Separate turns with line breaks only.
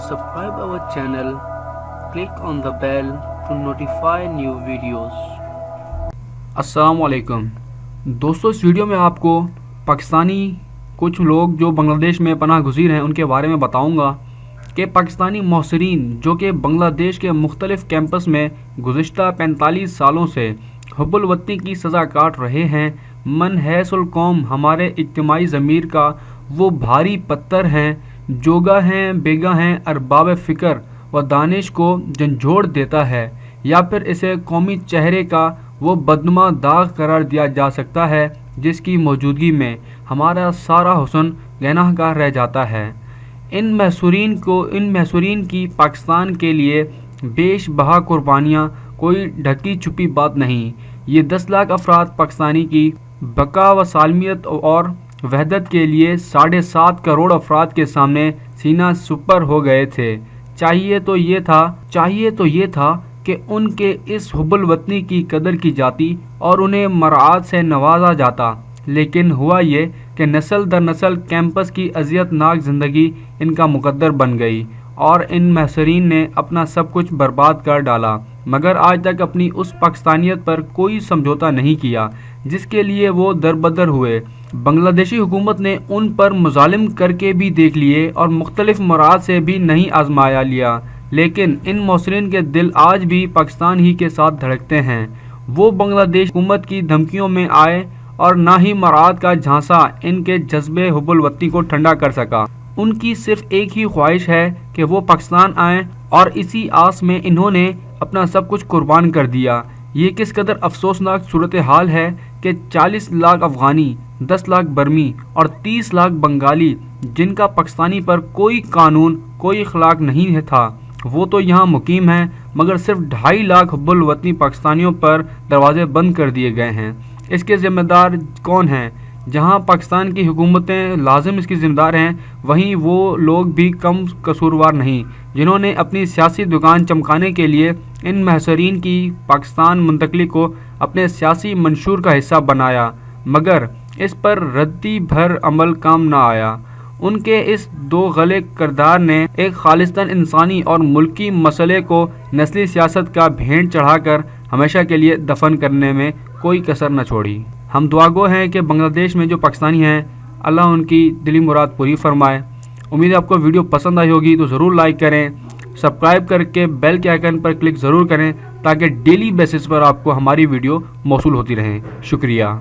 subscribe our channel, click on the bell to notify new videos. अस्सलाम वालेकुम दोस्तों, इस वीडियो में आपको पाकिस्तानी कुछ लोग जो बांग्लादेश में पनाह गुज़ीर हैं उनके बारे में बताऊंगा कि पाकिस्तानी महसरीन जो कि बांग्लादेश के मुख्तलिफ़ कैंपस में गुज़िश्ता 45 सालों से हुब्बुल वतनी की सज़ा काट रहे हैं, मन हैसुल कौम हमारे इज्तिमाई ज़मीर का वो भारी पत्थर हैं, जोगा हैं, बेगा हैं, अरबाब फ़िक्र व दानिश को झंझोड़ देता है, या फिर इसे कौमी चेहरे का वो बदनुमा दाग करार दिया जा सकता है जिसकी मौजूदगी में हमारा सारा हुस्न गनाहगार रह जाता है। इन महसूरीन की पाकिस्तान के लिए बेश बहा कुर्बानियाँ कोई ढकी छुपी बात नहीं। ये 10 लाख अफराद पाकिस्तानी की बका व सालमियत और वहदत के लिए 7.5 करोड़ अफराद के सामने सीना सुपर हो गए थे। चाहिए तो ये था कि उनके इस हुब्बुल वतनी की कदर की जाती और उन्हें मराआत से नवाजा जाता, लेकिन हुआ ये कि नस्ल दर नस्ल कैंपस की अज़ियतनाक ज़िंदगी इनका मुकद्दर बन गई और इन महसरीन ने अपना सब कुछ बर्बाद कर डाला, मगर आज तक अपनी उस पाकिस्तानियत पर कोई समझौता नहीं किया जिसके लिए वो दरबदर हुए। बांग्लादेशी हुकूमत ने उन पर मुजालिम करके भी देख लिए और मुख्तलिफ मुराद से भी नहीं आजमाया लिया, लेकिन इन महसरीन के दिल आज भी पाकिस्तान ही के साथ धड़कते हैं। वो बांग्लादेश हुकूमत की धमकियों में आए और ना ही मुराद का झांसा इनके जज्बे हुब्बुल वतनी को ठंडा कर सका। उनकी सिर्फ एक ही ख्वाहिश है कि वो पाकिस्तान आएँ और इसी आस में इन्होंने अपना सब कुछ कुर्बान कर दिया। ये किस कदर अफसोसनाक सूरत हाल है कि 40 लाख अफ़गानी, 10 लाख बर्मी और 30 लाख बंगाली जिनका पाकिस्तानी पर कोई कानून, कोई अखलाक नहीं था, वो तो यहाँ मुकीम हैं, मगर सिर्फ 2.5 लाख हुब्बुल वतनी पाकिस्तानियों पर दरवाजे बंद कर दिए गए हैं। इसके ज़िम्मेदार कौन हैं? जहाँ पाकिस्तान की हुकूमतें लाजिम इसकी ज़िम्मेदार हैं, वहीं वो लोग भी कम कसूरवार नहीं जिन्होंने अपनी सियासी दुकान चमकाने के लिए इन महसरीन की पाकिस्तान मुंतकली को अपने सियासी मंशूर का हिस्सा बनाया, मगर इस पर रद्दी भर अमल काम ना आया। उनके इस दो गले किरदार ने एक खालिस्तान इंसानी और मुल्की मसले को नस्ली सियासत का भेंट चढ़ाकर हमेशा के लिए दफन करने में कोई कसर न छोड़ी। हम दुआगो हैं कि बांग्लादेश में जो पाकिस्तानी हैं, अल्लाह उनकी दिली मुराद पूरी फरमाए। उम्मीद है आपको वीडियो पसंद आई होगी, तो ज़रूर लाइक करें, सब्सक्राइब करके बेल के आइकन पर क्लिक ज़रूर करें ताकि डेली बेसिस पर आपको हमारी वीडियो मौसूल होती रहें। शुक्रिया।